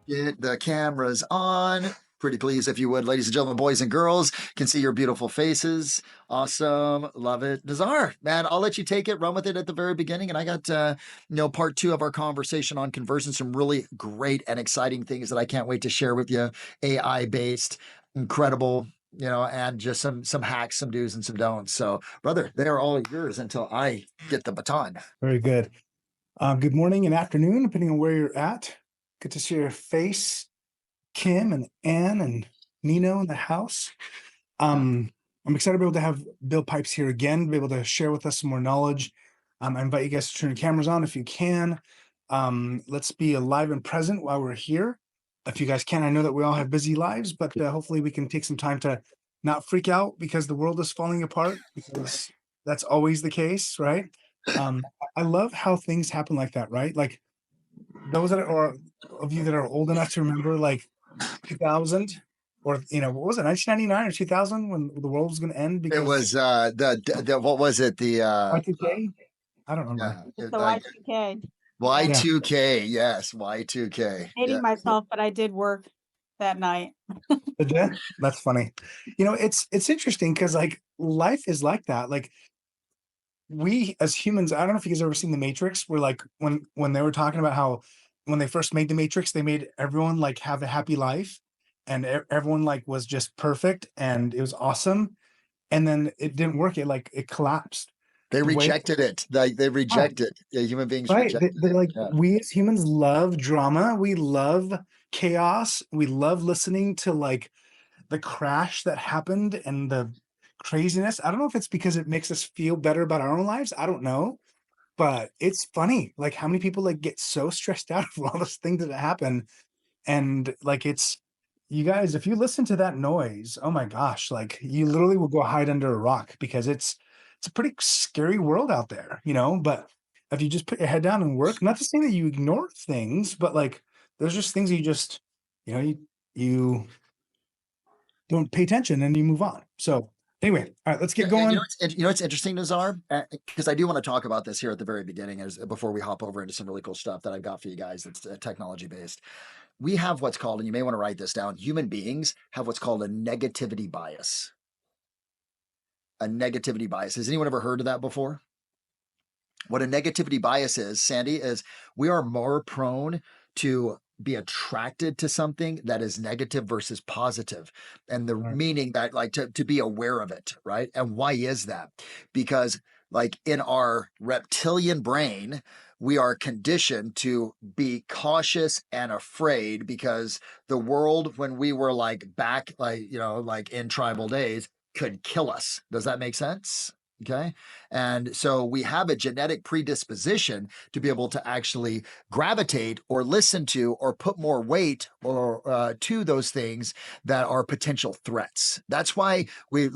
Get the cameras on. Pretty please, if you would, ladies and gentlemen, boys and girls, can see your beautiful faces. Awesome. Love it. Nazar, man, I'll let you take it, run with it at the very beginning. And I got, part two of our conversation on conversion, some really great and exciting things that I can't wait to share with you. AI based, incredible, and just some hacks, some do's and some don'ts. So, brother, they are all yours until I get the baton. Very good. Good morning and afternoon, depending on where you're at. Good to see your face, Kim and Ann and Nino in the house. I'm excited to be able to have Bill Pipes here again, be able to share with us some more knowledge. I invite you guys to turn your cameras on if you can. Let's be alive and present while we're here. If you guys can, I know that we all have busy lives, but hopefully we can take some time to not freak out because the world is falling apart, because that's always the case, right? I love how things happen like that, right? Like those that are of you that are old enough to remember like 2000 or what was it, 1999 or 2000 when the world was going to end? Because It was what was it? The Y2K? I don't remember. It's the Y2K. Y2K, yes, Y2K. Hating myself, but I did work that night. That's funny. It's interesting because like life is like that. Like we as humans, I don't know if you guys ever seen The Matrix, where like when they were talking about how when they first made The Matrix, they made everyone like have a happy life and everyone like was just perfect and it was awesome. And then it didn't work. It collapsed. They rejected it. They rejected. Yeah, human beings rejected they're like, we as humans love drama. We love chaos. We love listening to like the crash that happened and the craziness. I don't know if it's because it makes us feel better about our own lives. I don't know, but it's funny like how many people like get so stressed out for all those things that happen. And like you guys, if you listen to that noise, oh my gosh, like you literally will go hide under a rock because it's a pretty scary world out there, but if you just put your head down and work, not to say that you ignore things, but like there's just things you just you don't pay attention and you move on. So anyway, all right, let's get going. It's interesting, Nazar, because I do want to talk about this here at the very beginning before we hop over into some really cool stuff that I've got for you guys that's technology based. We have what's called, and you may want to write this down, human beings have what's called a negativity bias. A negativity bias. Has anyone ever heard of that before? What a negativity bias is, Sandy, is we are more prone to be attracted to something that is negative versus positive. And the meaning that like to be aware of it, right? And why is that? Because like in our reptilian brain, we are conditioned to be cautious and afraid because the world when we were like back, like in tribal days could kill us. Does that make sense? Okay. And so we have a genetic predisposition to be able to actually gravitate or listen to or put more weight or to those things that are potential threats. That's why we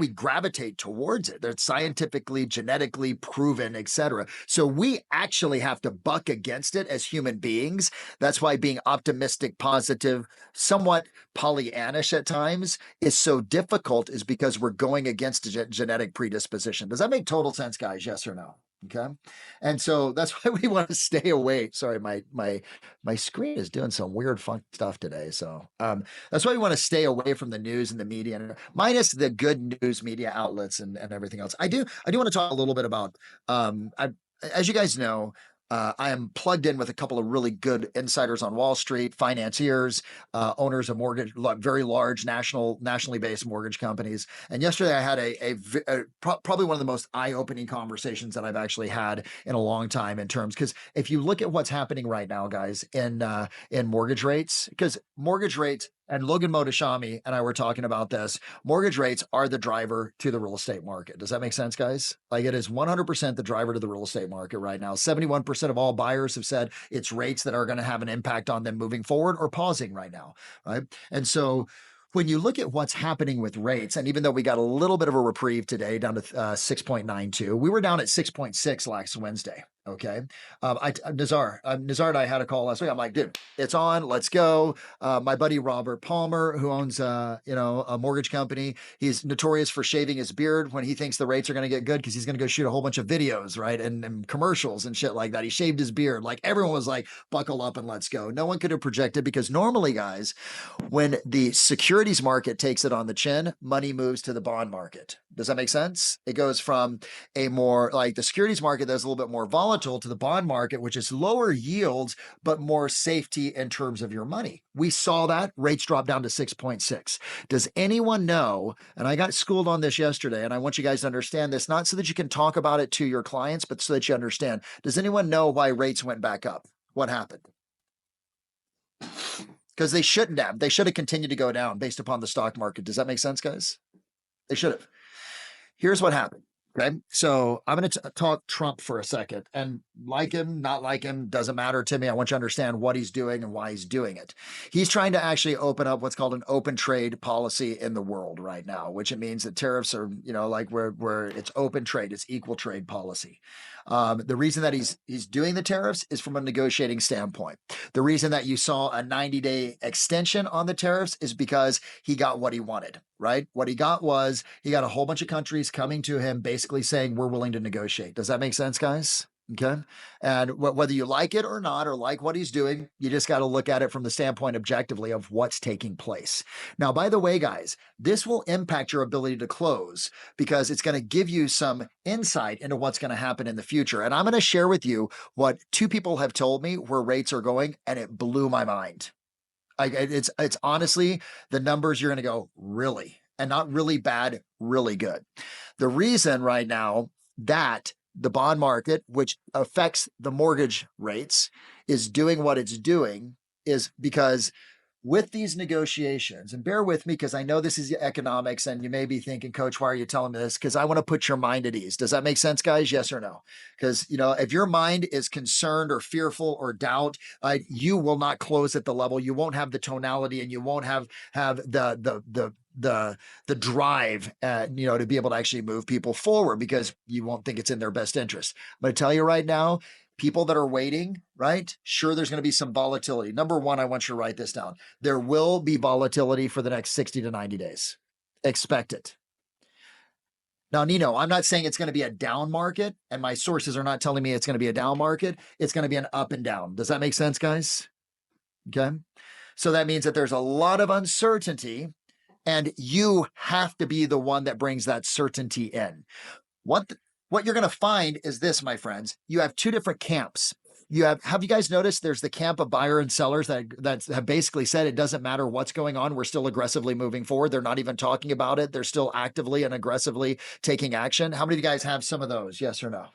gravitate towards it. They're scientifically, genetically proven, etc. So we actually have to buck against it as human beings. That's why being optimistic, positive, somewhat Pollyannish at times is so difficult, is because we're going against a genetic predisposition. Does that make total sense, guys? Yes or no? Okay. And so that's why we want to stay away. Sorry, my screen is doing some weird fun stuff today. So that's why we want to stay away from the news and the media, and minus the good news media outlets and everything else. I do want to talk a little bit about as you guys know, I am plugged in with a couple of really good insiders on Wall Street, financiers, owners of very large nationally based mortgage companies. And yesterday I had probably one of the most eye-opening conversations that I've actually had in a long time in terms, because if you look at what's happening right now, guys, in mortgage rates, because mortgage rates, and Logan Motoshami and I were talking about this, mortgage rates are the driver to the real estate market. Does that make sense, guys? Like it is 100% the driver to the real estate market right now. 71% of all buyers have said it's rates that are going to have an impact on them moving forward or pausing right now, right? And so when you look at what's happening with rates, and even though we got a little bit of a reprieve today down to 6.92, we were down at 6.6 last Wednesday. Okay. Nazar and I had a call last week. I'm like, dude, it's on. Let's go. My buddy Robert Palmer, who owns a mortgage company, he's notorious for shaving his beard when he thinks the rates are going to get good because he's going to go shoot a whole bunch of videos, right, and commercials and shit like that. He shaved his beard. Like everyone was like, buckle up and let's go. No one could have projected because normally, guys, when the securities market takes it on the chin, money moves to the bond market. Does that make sense? It goes from a more like the securities market that's a little bit more volatile to the bond market, which is lower yields, but more safety in terms of your money. We saw that rates drop down to 6.6. Does anyone know? And I got schooled on this yesterday, and I want you guys to understand this, not so that you can talk about it to your clients, but so that you understand. Does anyone know why rates went back up? What happened? Because they shouldn't have. They should have continued to go down based upon the stock market. Does that make sense, guys? They should have. Here's what happened. Okay. So I'm going to talk Trump for a second, and like him, not like him, doesn't matter to me. I want you to understand what he's doing and why he's doing it. He's trying to actually open up what's called an open trade policy in the world right now, which it means that tariffs are, like where it's open trade, it's equal trade policy. The reason that he's doing the tariffs is from a negotiating standpoint. The reason that you saw a 90-day extension on the tariffs is because he got what he wanted, right? What he got was he got a whole bunch of countries coming to him basically saying, we're willing to negotiate. Does that make sense, guys? Okay. And whether you like it or not, or like what he's doing, you just got to look at it from the standpoint objectively of what's taking place. Now, by the way, guys, this will impact your ability to close because it's going to give you some insight into what's going to happen in the future. And I'm going to share with you what two people have told me where rates are going, and it blew my mind. It's honestly the numbers you're going to go, really? And not really bad, really good. The reason right now that the bond market, which affects the mortgage rates, is doing what it's doing is because with these negotiations, and bear with me because I know this is economics and you may be thinking, Coach, why are you telling me this? Because I want to put your mind at ease. Does that make sense, guys? Yes or no? Because, if your mind is concerned or fearful or doubt, you will not close at the level. You won't have the tonality and you won't have the drive, to be able to actually move people forward because you won't think it's in their best interest. I'm going to tell you right now, people that are waiting, right? Sure, there's going to be some volatility. Number one, I want you to write this down. There will be volatility for the next 60 to 90 days. Expect it. Now, Nino, I'm not saying it's going to be a down market, and my sources are not telling me it's going to be a down market. It's going to be an up and down. Does that make sense, guys? Okay. So that means that there's a lot of uncertainty, and you have to be the one that brings that certainty in. What you're going to find is this, my friends. You have two different camps. Have you guys noticed there's the camp of buyer and sellers that have basically said it doesn't matter what's going on. We're still aggressively moving forward. They're not even talking about it. They're still actively and aggressively taking action. How many of you guys have some of those? Yes or no?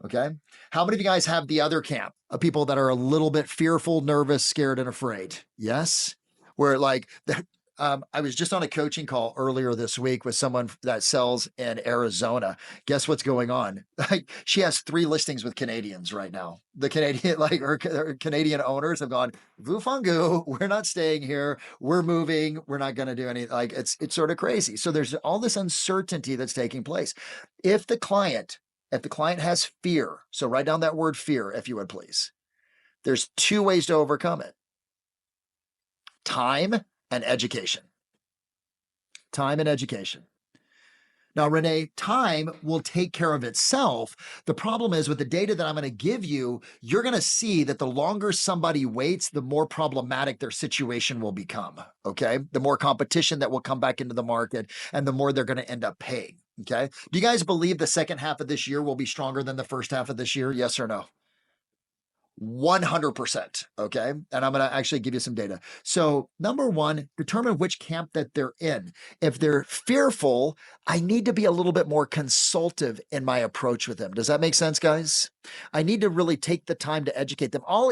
Okay. How many of you guys have the other camp of people that are a little bit fearful, nervous, scared, and afraid? Yes. Where I was just on a coaching call earlier this week with someone that sells in Arizona. Guess what's going on? She has 3 listings with Canadians right now. The Canadian, her Canadian owners have gone, Vufangu, we're not staying here. We're moving. We're not going to do anything. It's sort of crazy. So there's all this uncertainty that's taking place. If the client has fear, so write down that word fear, if you would please. There's 2 ways to overcome it. Time and education. Time and education. Now, Renee, time will take care of itself. The problem is with the data that I'm going to give you, you're going to see that the longer somebody waits, the more problematic their situation will become, okay? The more competition that will come back into the market and the more they're going to end up paying, okay? Do you guys believe the second half of this year will be stronger than the first half of this year? Yes or no? 100%. Okay. And I'm going to actually give you some data. So number one, determine which camp that they're in. If they're fearful, I need to be a little bit more consultative in my approach with them. Does that make sense, guys? I need to really take the time to educate them. I'll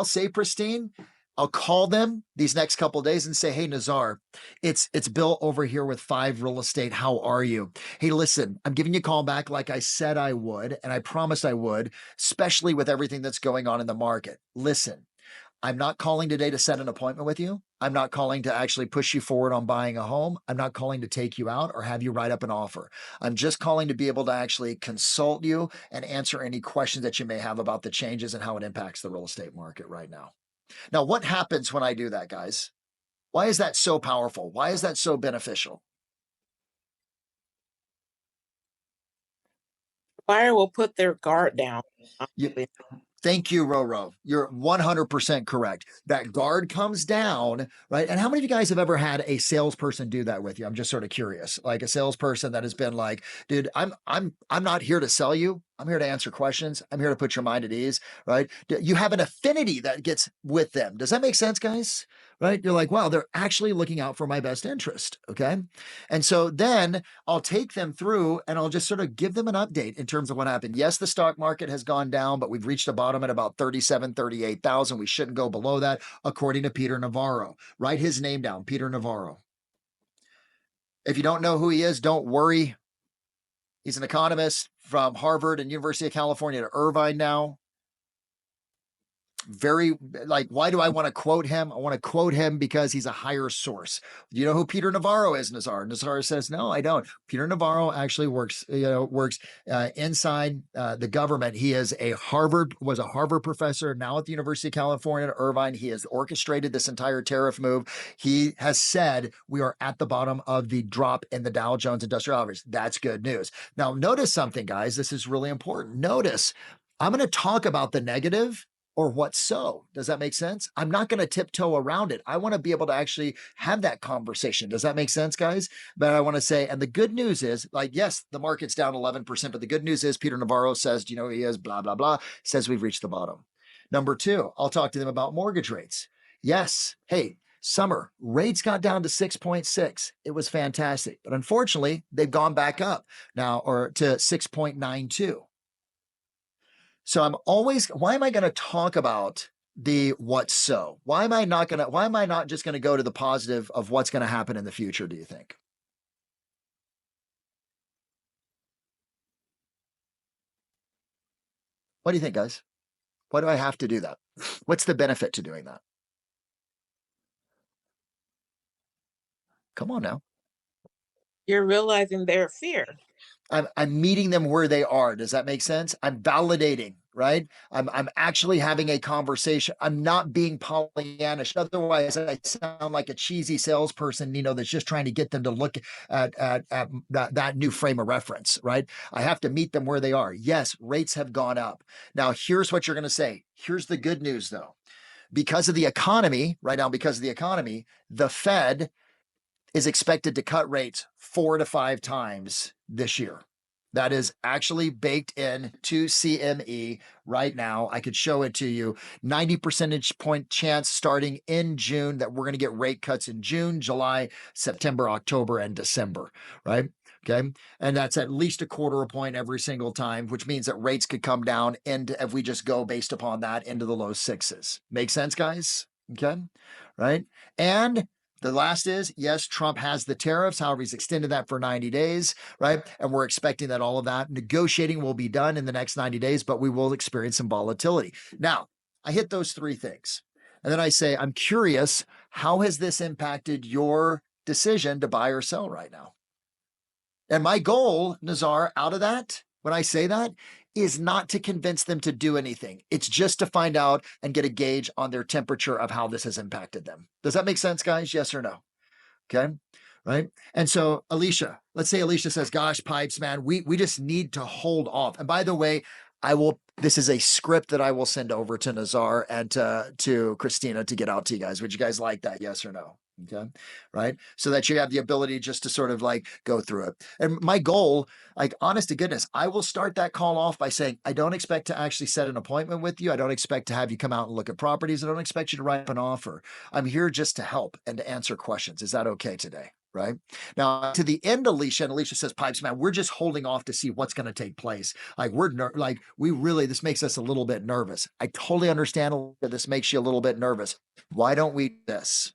say, Pristine, I'll call them these next couple of days and say, hey, Nazar, it's Bill over here with 5 Real Estate. How are you? Hey, listen, I'm giving you a call back like I said I would, and I promised I would, especially with everything that's going on in the market. Listen, I'm not calling today to set an appointment with you. I'm not calling to actually push you forward on buying a home. I'm not calling to take you out or have you write up an offer. I'm just calling to be able to actually consult you and answer any questions that you may have about the changes and how it impacts the real estate market right now. Now, what happens when I do that, guys? Why is that so powerful? Why is that so beneficial? Buyer will put their guard down. Thank you, Roro. You're 100% correct. That guard comes down, right? And how many of you guys have ever had a salesperson do that with you? I'm just sort of curious. Like a salesperson that has been like, dude, I'm not here to sell you. I'm here to answer questions. I'm here to put your mind at ease, right? You have an affinity that gets with them. Does that make sense, guys? Right? You're like, wow, they're actually looking out for my best interest. Okay. And so then I'll take them through and I'll just sort of give them an update in terms of what happened. Yes, the stock market has gone down, but we've reached a bottom at about 37, 38,000. We shouldn't go below that, according to Peter Navarro. Write his name down, Peter Navarro. If you don't know who he is, don't worry. He's an economist from Harvard and University of California to Irvine now. Very like, why do I want to quote him? I want to quote him because he's a higher source. Do you know who Peter Navarro is, Nazar? Nazar says, no, I don't. Peter Navarro actually works inside the government. He was a Harvard professor, now at the University of California at Irvine. He has orchestrated this entire tariff move. He has said we are at the bottom of the drop in the Dow Jones Industrial Average. That's good news. Now, notice something, guys. This is really important. Notice, I'm going to talk about the negative or what's so. Does that make sense? I'm not going to tiptoe around it. I want to be able to actually have that conversation. Does that make sense, guys? But I want to say, and the good news is, like, yes, the market's down 11%, but the good news is Peter Navarro says, do you know who he is? Blah, blah, blah, says we've reached the bottom. Number two, I'll talk to them about mortgage rates. Yes, hey, summer rates got down to 6.6. It was fantastic. But unfortunately, they've gone back up now or to 6.92. So why am I going to talk about the what's so? Why am I not just going to go to the positive of what's going to happen in the future, do you think? What do you think, guys? Why do I have to do that? What's the benefit to doing that? Come on now. You're realizing their fear. I'm meeting them where they are. Does that make sense? I'm validating, right? I'm actually having a conversation. I'm not being Pollyannish. Otherwise, I sound like a cheesy salesperson, that's just trying to get them to look at that new frame of reference, right? I have to meet them where they are. Yes, rates have gone up. Now, here's what you're going to say. Here's the good news, though. Because of the economy, right now, the Fed is expected to cut rates 4 to 5 times this year. That is actually baked in to CME right now. I could show it to you. 90 percentage point chance starting in June that we're going to get rate cuts in June, July, September, October, and December, right? Okay. And that's at least a quarter a point every single time, which means that rates could come down and if we just go based upon that into the low 6s. Make sense, guys? Okay. Right. And the last is, yes, Trump has the tariffs. However, he's extended that for 90 days, right? And we're expecting that all of that negotiating will be done in the next 90 days, but we will experience some volatility. Now, I hit those 3 things. And then I say, I'm curious, how has this impacted your decision to buy or sell right now? And my goal, Nazar, out of that, when I say that, is not to convince them to do anything. It's just to find out and get a gauge on their temperature of how this has impacted them. Does that make sense, guys? Yes or no? Okay. Right. And so Alicia, let's say Alicia says, gosh, Pipes, man, we just need to hold off. And by the way, this is a script that I will send over to Nazar and to Christina to get out to you guys. Would you guys like that? Yes or no? Okay. Right. So that you have the ability just to sort of like go through it. And my goal, like honest to goodness, I will start that call off by saying, I don't expect to actually set an appointment with you. I don't expect to have you come out and look at properties. I don't expect you to write up an offer. I'm here just to help and to answer questions. Is that okay today? Right now to the end, Alicia, and Alicia says, Pipes, man, we're just holding off to see what's going to take place. Like this makes us a little bit nervous. I totally understand that this makes you a little bit nervous. Why don't we do this?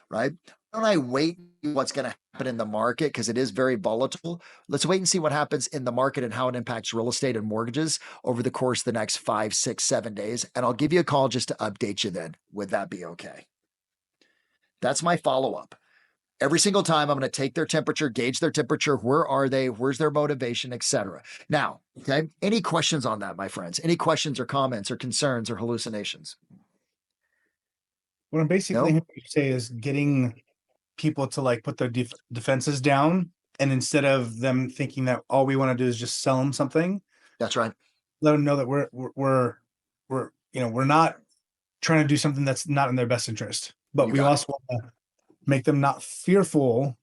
Right? Why don't I wait what's going to happen in the market because it is very volatile. Let's wait and see what happens in the market and how it impacts real estate and mortgages over the course of the next 5, 6, 7 days. And I'll give you a call just to update you then. Would that be okay? That's my follow-up. Every single time I'm going to take their temperature, gauge their temperature. Where are they? Where's their motivation, etc. Now, okay, any questions on that, my friends? Any questions or comments or concerns or hallucinations? What I'm basically hearing you say is getting people to like put their defenses down, and instead of them thinking that all we want to do is just sell them something, That's right. let them know that we're not trying to do something that's not in their best interest, but we also want to make them not fearful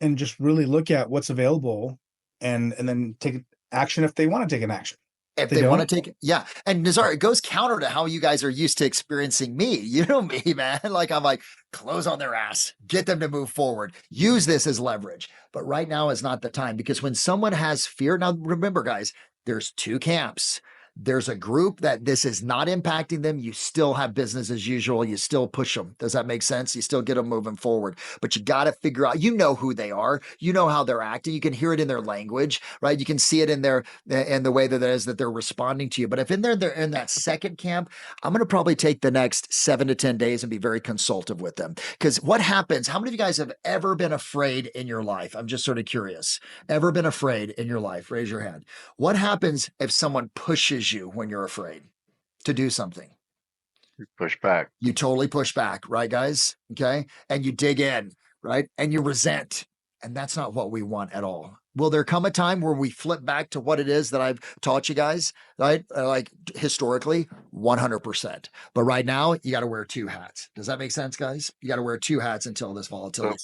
and just really look at what's available and then take action if they want to take an action. If they want to take it, yeah. And Nazar, it goes counter to how you guys are used to experiencing me. You know me, man. Like I'm like, close on their ass, get them to move forward, use this as leverage. But right now is not the time, because when someone has fear, now remember, guys, there's two camps. There's a group that this is not impacting them. You still have business as usual. You still push them. Does that make sense? You still get them moving forward, but you got to figure out, you know who they are. You know how they're acting. You can hear it in their language, right? You can see it in the way that it is that they're responding to you. But if they're in that second camp, I'm going to probably take the next 7 to 10 days and be very consultative with them. Because what happens, how many of you guys have ever been afraid in your life? I'm just sort of curious. Ever been afraid in your life? Raise your hand. What happens if someone pushes you when you're afraid to do something? You push back. You totally push back, right, guys? Okay. And you dig in, right? And you resent. And that's not what we want at all. Will there come a time where we flip back to what it is that I've taught you guys, right? Like historically, 100%. But right now, you got to wear two hats. Does that make sense, guys? You got to wear two hats until this volatility.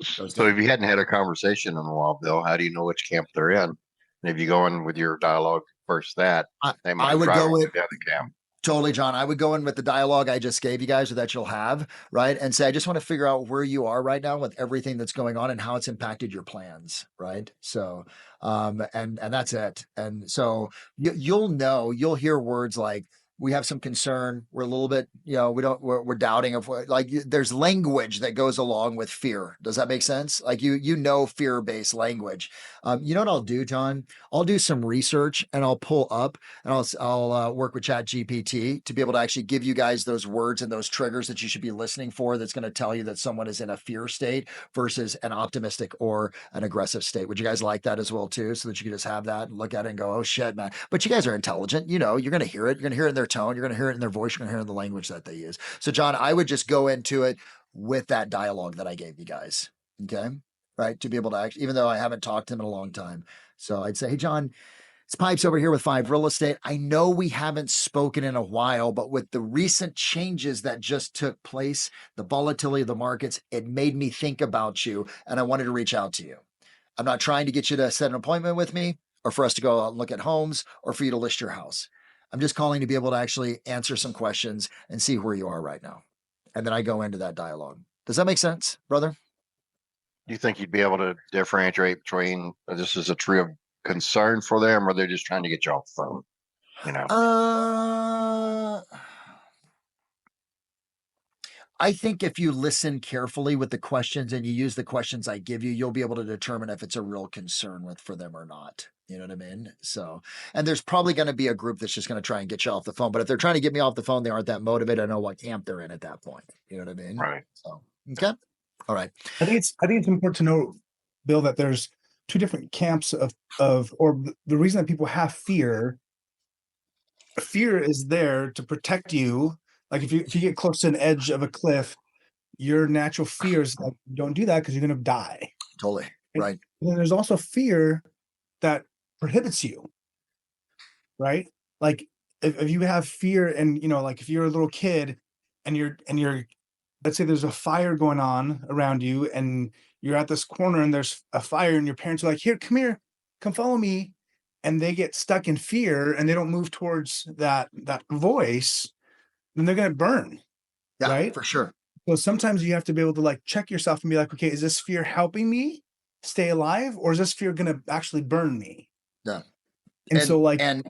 So if you hadn't had a conversation in a while, Bill, how do you know which camp they're in? And if you go in with your dialogue first, they might drive you the other camp. Totally, John. I would go in with the dialogue I just gave you guys, or that you'll have, right? And say, I just want to figure out where you are right now with everything that's going on and how it's impacted your plans, right? So, and that's it. And so you'll know, you'll hear words like, we have some concern. We're a little bit, we're doubting of what, like, there's language that goes along with fear. Does that make sense? Like fear-based language. You know what I'll do, John? I'll do some research and I'll pull up and I'll work with ChatGPT to be able to actually give you guys those words and those triggers that you should be listening for. That's going to tell you that someone is in a fear state versus an optimistic or an aggressive state. Would you guys like that as well too? So that you can just have that and look at it and go, oh shit, man. But you guys are intelligent. You're going to hear it. You're going to hear it in their tone. You're going to hear it in their voice. You're going to hear it in the language that they use. So John, I would just go into it with that dialogue that I gave you guys. Okay. Right. To be able to actually, even though I haven't talked to him in a long time. So I'd say, hey, John, it's Pipes over here with Five Real Estate. I know we haven't spoken in a while, but with the recent changes that just took place, the volatility of the markets, it made me think about you. And I wanted to reach out to you. I'm not trying to get you to set an appointment with me or for us to go out and look at homes or for you to list your house. I'm just calling to be able to actually answer some questions and see where you are right now. And then I go into that dialogue. Does that make sense, brother? Do you think you'd be able to differentiate between this is a tree of concern for them, or they're just trying to get you off the phone? I think if you listen carefully with the questions and you use the questions I give you, you'll be able to determine if it's a real concern for them or not. You know what I mean? So, and there's probably going to be a group that's just going to try and get you off the phone. But if they're trying to get me off the phone, they aren't that motivated. I know what camp they're in at that point. You know what I mean? Right. So, okay. All right. I think it's important to know, Bill, that there's two different camps or the reason that people have fear is there to protect you. Like if you get close to an edge of a cliff, your natural fear is like, don't do that because you're going to die. Totally. Right. And then there's also fear that prohibits you. Right. Like if you have fear and, like if you're a little kid and you're, let's say there's a fire going on around you and you're at this corner and there's a fire and your parents are like, here, come follow me. And they get stuck in fear and they don't move towards that voice, then they're going to burn. Yeah, right? For sure. So sometimes you have to be able to like check yourself and be like, okay, is this fear helping me stay alive, or is this fear going to actually burn me? Yeah. And so go ahead.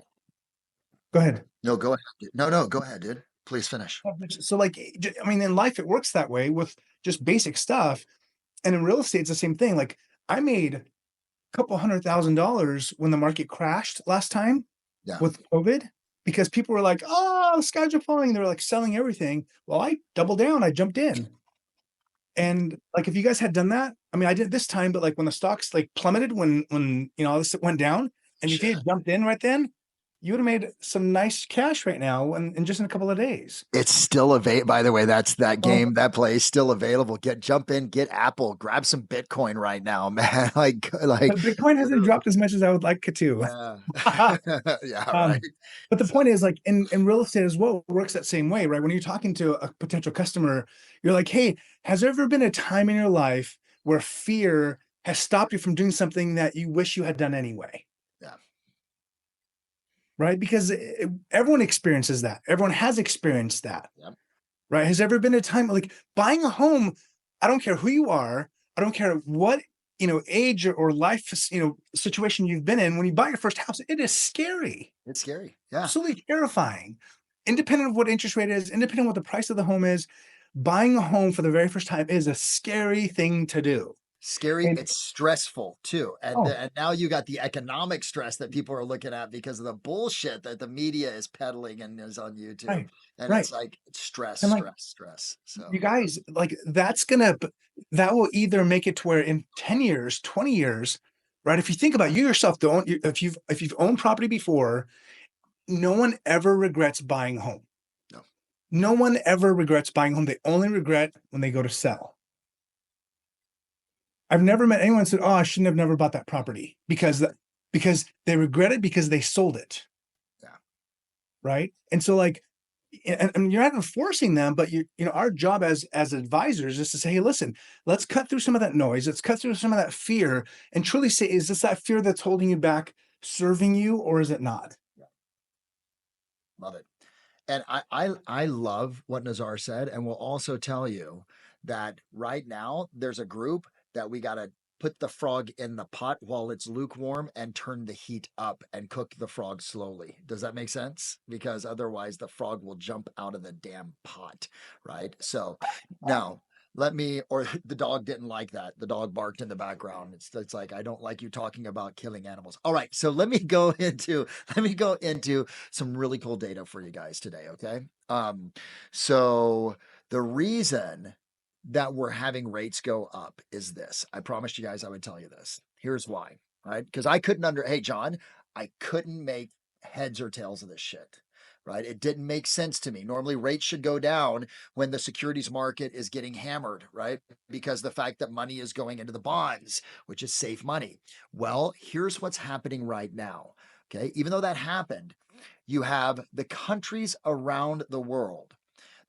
No, go ahead. No, go ahead, dude. Please finish. So in life, it works that way with just basic stuff. And in real estate, it's the same thing. Like I made a couple $100,000 when the market crashed last time with COVID, because people were like, oh, the skies are falling. They were like selling everything. Well, I doubled down. I jumped in. And like, if you guys had done that, I mean, I did this time, but like when the stocks like plummeted, when all this went down, and if you had jumped in right then, you would have made some nice cash right now in just in a couple of days. It's still available. By the way, that's that Oh. game, that play is still available. Jump in, get Apple, grab some Bitcoin right now, man. like But Bitcoin hasn't dropped as much as I would like it to. yeah, yeah, right. But the point is, like in real estate as well, it works that same way, right? When you're talking to a potential customer, you're like, hey, has there ever been a time in your life where fear has stopped you from doing something that you wish you had done anyway? Yeah. Right? Because everyone experiences that. Everyone has experienced that. Yep. Right? Has there ever been a time like buying a home? I don't care who you are. I don't care what, age or life, situation you've been in. When you buy your first house, it is scary. It's scary. Yeah. Absolutely terrifying. Independent of what interest rate is, independent of what the price of the home is, buying a home for the very first time is a scary thing to do. Scary. And- it's stressful too. And, Oh. and now you got the economic stress that people are looking at because of the bullshit that the media is peddling and is on YouTube. Right. And Right. it's like stress, And, like, stress. So You guys, like that will either make it to where in 10 years, 20 years, right? If you think about you yourself, if you've owned property before, no one ever regrets buying a home. No. No one ever regrets buying a home. They only regret when they go to sell. I've never met anyone who said, "Oh, I shouldn't have never bought that property," because they regret it because they sold it. Yeah. Right. And so like, and you're not enforcing them, but our job as advisors is to say, hey, listen, let's cut through some of that noise. Let's cut through some of that fear and truly say, is this that fear that's holding you back, serving you, or is it not? Yeah. Love it. And I love what Nazar said, and will also tell you that right now there's a group that we got to put the frog in the pot while it's lukewarm and turn the heat up and cook the frog slowly. Does that make sense? Because otherwise the frog will jump out of the damn pot, right? So now or the dog didn't like that. The dog barked in the background. It's like, I don't like you talking about killing animals. All right. So let me go into some really cool data for you guys today. Okay. So the reason that we're having rates go up is this. I promised you guys I would tell you this. Here's why, right? Because I couldn't hey, John, I couldn't make heads or tails of this shit, right? It didn't make sense to me. Normally rates should go down when the securities market is getting hammered, right? Because the fact that money is going into the bonds, which is safe money. Well, here's what's happening right now. Okay. Even though that happened, you have the countries around the world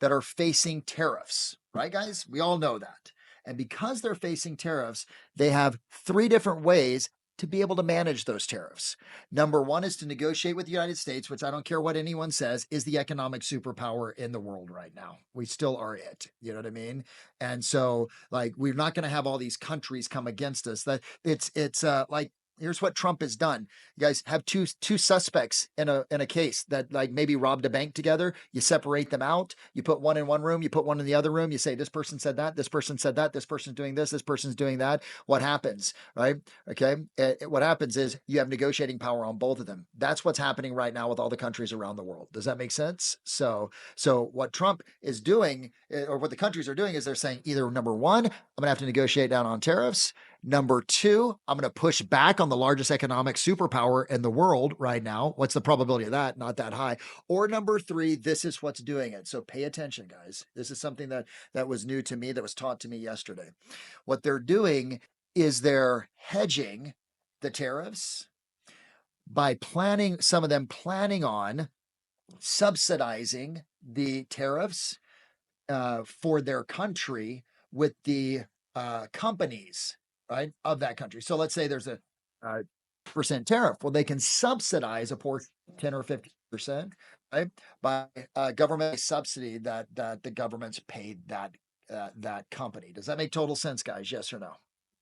that are facing tariffs, right, guys? We all know that. And because they're facing tariffs, they have 3 different ways to be able to manage those tariffs. Number 1 is to negotiate with the United States, which I don't care what anyone says, is the economic superpower in the world right now. We still are it. You know what I mean? And so, like, we're not going to have all these countries come against us. That it's like, here's what Trump has done. You guys have two suspects in a case that like maybe robbed a bank together. You separate them out. You put one in one room. You put one in the other room. You say, this person said that. This person said that. This person's doing this. This person's doing that. What happens, right? Okay. What happens is you have negotiating power on both of them. That's what's happening right now with all the countries around the world. Does that make sense? So what Trump is doing, or what the countries are doing, is they're saying either number 1, I'm going to have to negotiate down on tariffs. Number 2, I'm going to push back on the largest economic superpower in the world right now. What's the probability of that? Not that high. Or number 3, this is what's doing it. So pay attention, guys. This is something that was new to me, that was taught to me yesterday. What they're doing is they're hedging the tariffs by some of them planning on subsidizing the tariffs for their country with the companies, right, of that country. So let's say there's a percent tariff. Well, they can subsidize a portion, 10 or 50%, right, by government subsidy that the government's paid that company. Does that make total sense, guys? Yes or no?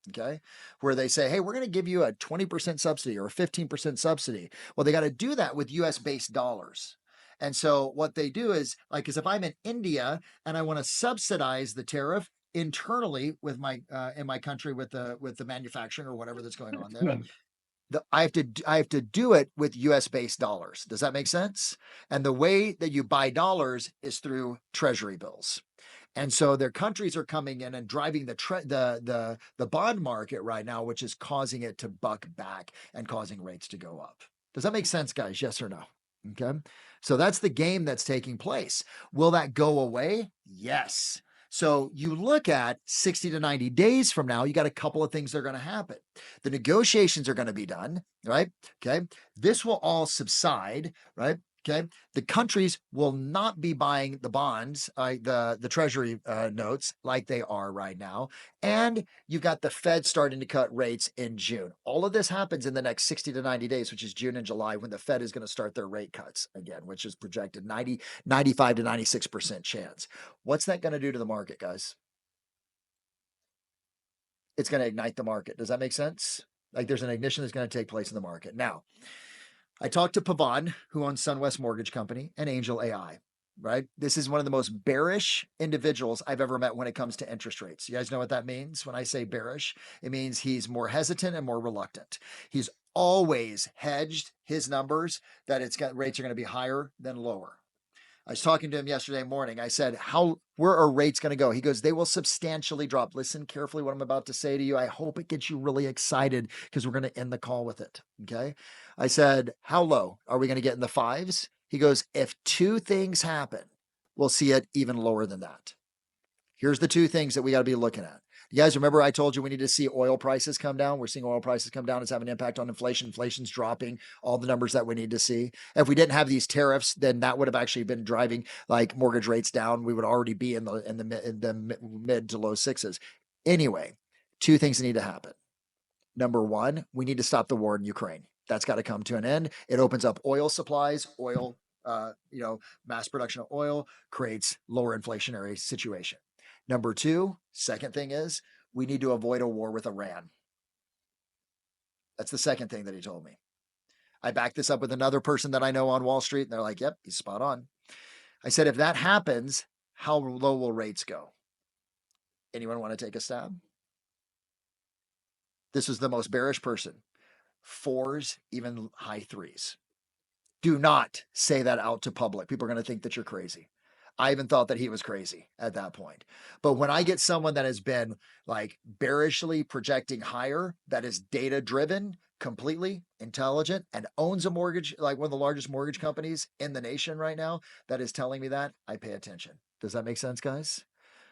Okay. Where they say, hey, we're going to give you a 20% subsidy or a 15% subsidy. Well, they got to do that with US based dollars. And so what they do is, like, if I'm in India and I want to subsidize the tariff internally with my in my country with the manufacturing or whatever that's going on there, I have to do it with US based dollars. Does that make sense? And the way that you buy dollars is through treasury bills. And so their countries are coming in and driving the bond market right now, which is causing it to buck back and causing rates to go up. Does that make sense, guys? Yes or no? Okay. So that's the game that's taking place. Will that go away? Yes. So you look at 60 to 90 days from now, you got a couple of things that are going to happen. The negotiations are going to be done, right? Okay. This will all subside, right? Okay. The countries will not be buying the bonds, the treasury notes like they are right now. And you've got the Fed starting to cut rates in June. All of this happens in the next 60 to 90 days, which is June and July, when the Fed is going to start their rate cuts again, which is projected 95 to 96% chance. What's that going to do to the market, guys? It's going to ignite the market. Does that make sense? Like there's an ignition that's going to take place in the market. Now, I talked to Pavan, who owns SunWest Mortgage Company, and Angel AI, right? This is one of the most bearish individuals I've ever met when it comes to interest rates. You guys know what that means? When I say bearish, it means he's more hesitant and more reluctant. He's always hedged his numbers that rates are going to be higher than lower. I was talking to him yesterday morning. I said, where are rates going to go? He goes, they will substantially drop. Listen carefully what I'm about to say to you. I hope it gets you really excited because we're going to end the call with it. Okay. I said, how low are we going to get in the fives? He goes, if two things happen, we'll see it even lower than that. Here's the two things that we got to be looking at. You guys remember I told you we need to see oil prices come down? We're seeing oil prices come down. It's having an impact on inflation. Inflation's dropping, all the numbers that we need to see. If we didn't have these tariffs, then that would have actually been driving like mortgage rates down. We would already be in the mid to low sixes. Anyway, two things need to happen. Number one, we need to stop the war in Ukraine. That's got to come to an end. It opens up oil supplies, mass production of oil creates lower inflationary situation. Number two, second thing is we need to avoid a war with Iran. That's the second thing that he told me. I backed this up with another person that I know on Wall Street, and they're like, yep, he's spot on. I said, if that happens, how low will rates go? Anyone want to take a stab? This is the most bearish person. 4s, even high 3s. Do not say that out to public. People are going to think that you're crazy. I even thought that he was crazy at that point. But when I get someone that has been like bearishly projecting higher, that is data driven, completely intelligent, and owns a mortgage, like one of the largest mortgage companies in the nation right now, that is telling me that, I pay attention. Does that make sense, guys?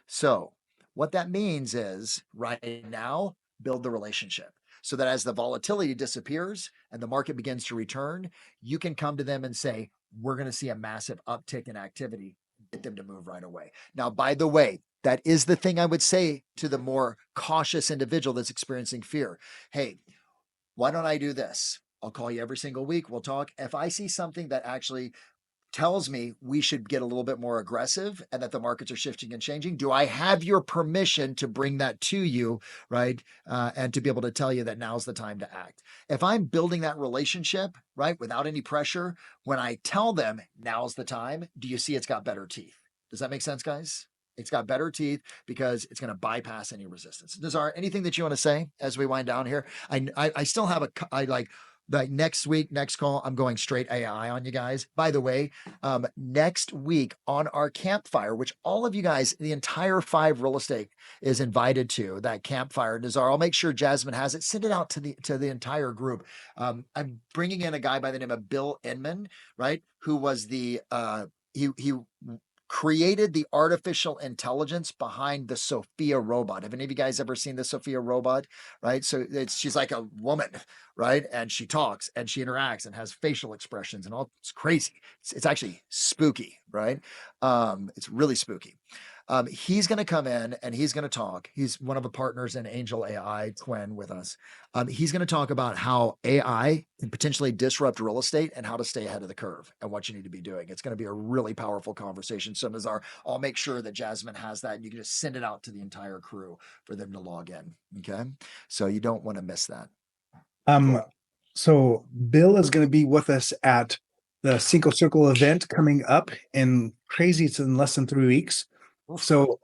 So what that means is right now, build the relationship so that as the volatility disappears and the market begins to return, you can come to them and say, we're going to see a massive uptick in activity. Get them to move right away. Now, by the way, that is the thing I would say to the more cautious individual that's experiencing fear. Hey, why don't I do this? I'll call you every single week. We'll talk. If I see something that actually tells me we should get a little bit more aggressive and that the markets are shifting and changing, do I have your permission to bring that to you, right? And to be able to tell you that now's the time to act. If I'm building that relationship, right, without any pressure, when I tell them now's the time, do you see it's got better teeth? Does that make sense, guys? It's got better teeth because it's going to bypass any resistance. Nazar, anything that you want to say as we wind down here? I still have like next week, next call, I'm going straight AI on you guys. By the way, next week on our campfire, which all of you guys, the entire Five Real Estate is invited to, that campfire. Nazar, I'll make sure Jasmine has it. Send it out to the entire group. I'm bringing in a guy by the name of Bill Inman, right? Who was he created the artificial intelligence behind the Sophia robot. Have any of you guys ever seen the Sophia robot? Right? So she's like a woman, right? And she talks and she interacts and has facial expressions and all. It's crazy. It's actually spooky, right? It's really spooky. He's going to come in and he's going to talk. He's one of the partners in Angel AI Twin with us. He's going to talk about how AI can potentially disrupt real estate and how to stay ahead of the curve and what you need to be doing. It's going to be a really powerful conversation. So Nazar, I'll make sure that Jasmine has that and you can just send it out to the entire crew for them to log in. Okay. So you don't want to miss that. Cool. So Bill is going to be with us at the Cinco Circle event coming up in it's in less than 3 weeks. So,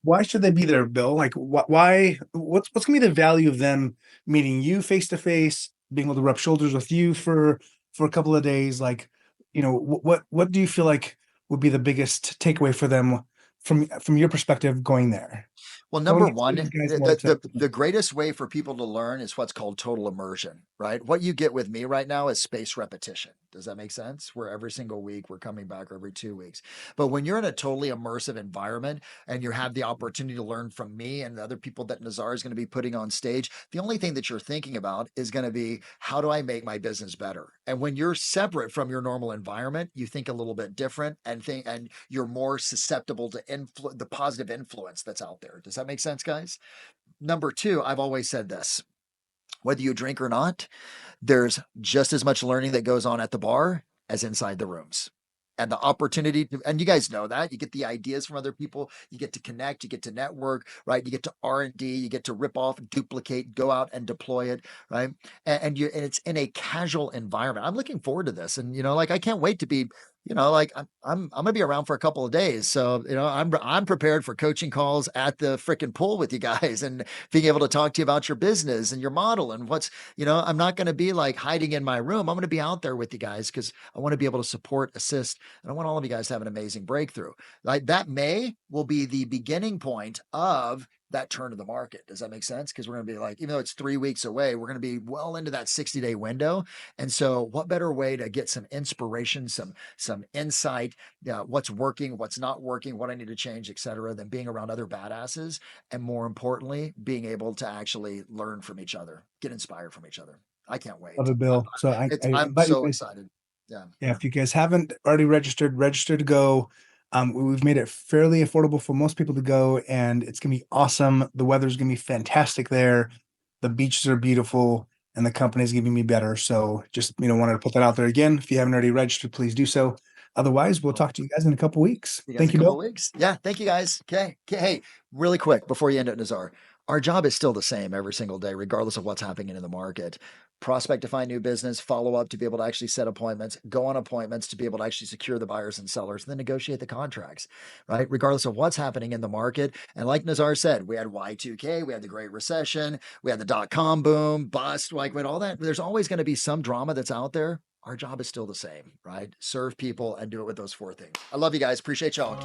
why should they be there, Bill? Like, why? What's going to be the value of them meeting you face to face, being able to rub shoulders with you for a couple of days? Like, what do you feel like would be the biggest takeaway for them from your perspective going there? Well, What number makes one, these guys more excited? the greatest way for people to learn is what's called total immersion, right? What you get with me right now is space repetition. Does that make sense? Where every single week we're coming back, or every 2 weeks. But when you're in a totally immersive environment and you have the opportunity to learn from me and the other people that Nazar is going to be putting on stage, the only thing that you're thinking about is going to be, how do I make my business better? And when you're separate from your normal environment, you think a little bit different and you're more susceptible to the positive influence that's out there. Does that make sense, guys? Number two, I've always said this: whether you drink or not, there's just as much learning that goes on at the bar as inside the rooms. And the opportunity to, and you guys know that, you get the ideas from other people, you get to connect, you get to network, right? You get to R&D, you get to rip off, duplicate, go out and deploy it, right? And it's in a casual environment. I'm looking forward to this. And, like, I can't wait to be, like, I'm going to be around for a couple of days. So, I'm prepared for coaching calls at the freaking pool with you guys and being able to talk to you about your business and your model and what's, I'm not going to be like hiding in my room. I'm going to be out there with you guys because I want to be able to support, assist, and I want all of you guys to have an amazing breakthrough. Like, that May will be the beginning point of that turn of the market. Does that make sense? Because we're going to be like, even though it's 3 weeks away, we're going to be well into that 60-day window. And so what better way to get some inspiration, some insight, what's working, what's not working, what I need to change, etc., than being around other badasses, and more importantly, being able to actually learn from each other, get inspired from each other. I can't wait. Love it, Bill. So I I'm invite you so guys. excited. Yeah. Yeah, if you guys haven't already registered, register to go. We've made it fairly affordable for most people to go, and it's gonna be awesome. The weather's gonna be fantastic there. The beaches are beautiful, and the company's giving me better. So just wanted to put that out there again. If you haven't already registered, please do so. Otherwise, we'll talk to you guys in a couple weeks. You guys Thank in you, a couple Bill. of weeks. Yeah. Thank you, guys. Okay. Hey, really quick before you end it, Nazar, our job is still the same every single day, regardless of what's happening in the market. Prospect to find new business, follow up to be able to actually set appointments, go on appointments to be able to actually secure the buyers and sellers, and then negotiate the contracts, right? Regardless of what's happening in the market. And like Nazar said, we had Y2K, we had the Great Recession, we had the .com boom, bust, like with all that. There's always going to be some drama that's out there. Our job is still the same, right? Serve people and do it with those 4 things. I love you guys. Appreciate y'all.